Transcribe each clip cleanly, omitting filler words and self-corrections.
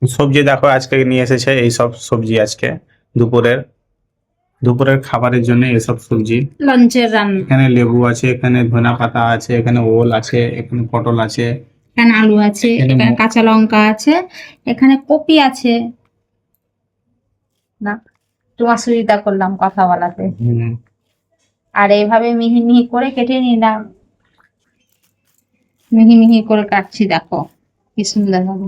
সবজি দেখো আজকে নিয়ে এসেছে এই সব সবজি আজকে দুপুরের দুপুরের খাবারের জন্য এসব সবজি। লাঞ্চের রান্না। এখানে লেবু আছে, এখানে ধনা পাতা আছে, এখানে ওল আছে, এখানে পটল আছে, এখানে আলু আছে, এখানে এখানে কাঁচা লঙ্কা আছে, এখানে কপি আছে। না, তোমার সুবিধা করলাম কথা বলাতে। আর এইভাবে মিহি মিহি করে কেটে নিলাম, মিহি মিহি করে কাটছি, দেখো কি সুন্দর হবে।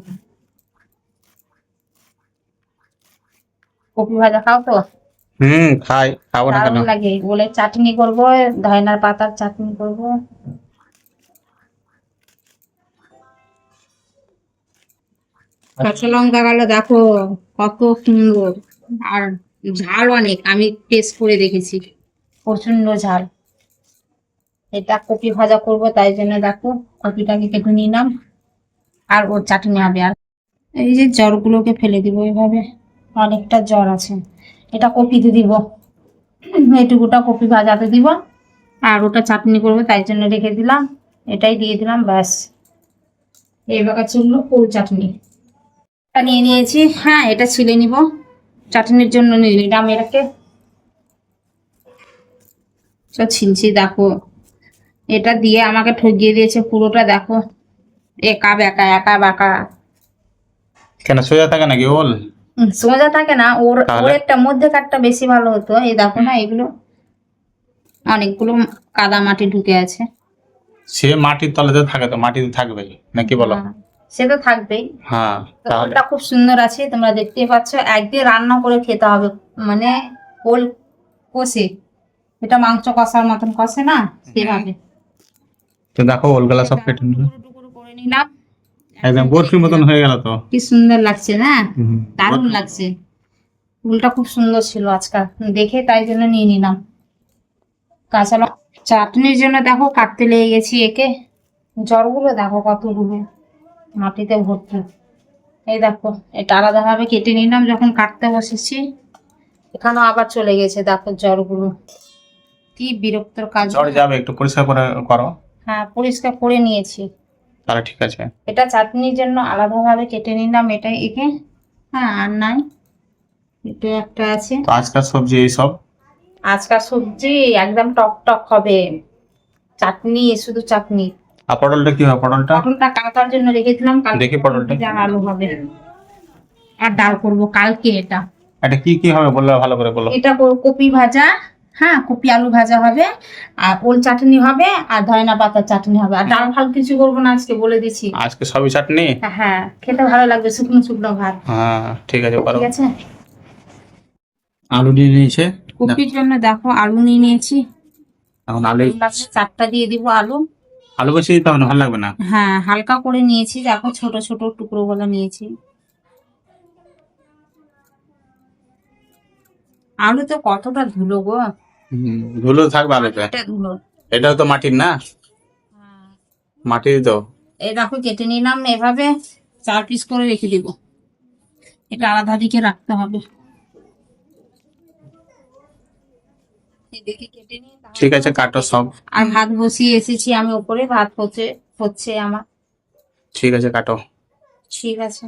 কপি ভাজা খাও তো? খাই, খাবো না কেন? দারুণ লাগে। বলে চাটনি করবো, ধয়নার পাতার চাটনি করবো। কাঁচা লঙ্কা গুলো দেখো কত সুন্দর, আর ঝাল অনেক, আমি টেস্ট করে দেখেছি, প্রচন্ড ঝাল। এটা কপি ভাজা করব, তাই জন্য দেখো কপিটাকে কেটে নিলাম, আর ওর চাটনি হবে। আর এই যে জড়গুলোকে ফেলে দিব এইভাবে, অনেকটা জড় আছে, এটা কপিতে দিব, এইটুকুটা কপি ভাজাতে দিব, আর ওটা চাটনি করব, তাই জন্য রেখে দিলাম। এটাই দিয়ে দিলাম, ব্যাস। এইভাবে চললো ফুল চাটনি। এটা নিয়ে নিয়েছি, হ্যাঁ এটা ছিলে নিব, চাটনির জন্য নিয়ে নিলাম এটাকে। সব ছিলছি, দেখো এটা দিয়ে আমাকে ঠকিয়ে দিয়েছে পুরোটা, দেখো একা বেকা একা বাঁকা। কেন সোজা থাকে নাকি ওল? সোজা থাকে না, ওর তাহলে? ওর একটা মধ্যে কাটটা বেশি ভালো হতো। এই দেখো না, এগুলো অনেকগুলো কাদা মাটি ঢুকে আছে। সে মাটির তলাতে থাকে, তো মাটিতে থাকবে নাকি বলো? হ্যাঁ, সে তো থাকবেই। হ্যাঁ, তো তাহলে ওটা খুব সুন্দর আছে, তোমরা দেখতেই পাচ্ছ। একদিন রান্না করে খেতে হবে, মানে ওল কষে, এটা মাংস কষার মতন কষে না, সেভাবে। তো দেখো ওলগুলা সব কেটে নিল, টুকরো টুকরো করে নিলাম, একদম বরফির মতন হয়ে গেল তো। কি সুন্দর লাগছে না? হুম, দারুণ লাগছে। ফুলটা খুব সুন্দর ছিল আজকাল দেখে, তাই জন্য নিয়ে নিলাম। কাঁচা লঙ্কা চাটনির জন্য দেখো কাটতে লেগে গেছি একে। জড়গুলো দেখো কতগুলো মাটিতে ভর্তি। এই দেখো, এটা আলাদা ভাবে কেটে নিলাম যখন কাটতে বসেছি। এখানেও আবার চলে গেছে, দেখো জড়গুলো। কি বিরক্তর কাজ। জ্বর যাবে, একটু পরিষ্কার করে করো। হ্যাঁ, পরিষ্কার করে নিয়েছি। তাহলে ঠিক আছে। এটা চাটনির জন্য আলাদা ভাবে কেটে নিলাম, এটা একে। হ্যাঁ, আর নাই, এটা একটা আছে। তো আজকাল সবজি এইসব। আজকাল সবজি একদম টক টক হবে, চাটনি শুধু চাটনি। আর পটলটা কি হবে? পটলটা পটলটা কাটার জন্য রেখেছিলাম, দেখি পটলটা। কালকে আলু হবে, আর ডাল করবো কালকে। এটা এটা কি কি হবে বললে ভালো করে বলো। এটা কপি ভাজা, হ্যাঁ কপি আলু ভাজা হবে, আর ওল চাটনি হবে, আর ধয়না পাতার চাটনি হবে। আর ডাল ফাল কিছু করবো না আজকে, বলে দিছি। আজকে সবই চাটনি? হ্যাঁ, খেতে ভালো লাগবে শুকনো শুকনো ভাত। হ্যাঁ ঠিক আছে, পারো। ঠিক আছে। আলু নিয়ে নিয়েছে, কপির জন্য দেখো আলু নিয়ে নিয়েছি, এখন আলু। চারটা দিয়ে দিব আলু। আলু বেশি দিতে হবে না, ভালো লাগবে না। হ্যাঁ, হালকা করে নিয়েছি, দেখো ছোট ছোট টুকরো গুলো নিয়েছি। আলু তো কতটা ধুলো গো। ধুলো থাকবে আলুতে। এটা ধুলো। এটাও তো মাটির না, মাটির তো। এই দেখো কেটে নিলাম এভাবে, 4 পিস করে রেখে দিব। এটা আলাদা দিকে রাখতে হবে। এদিকে কেটে নিয়ে তাহলে ঠিক আছে, কাটো সব। আর ভাত বসিয়ে এসেছি আমি উপরে, ভাত হচ্ছে হচ্ছে আমার। ঠিক আছে, কাটো। ঠিক আছে।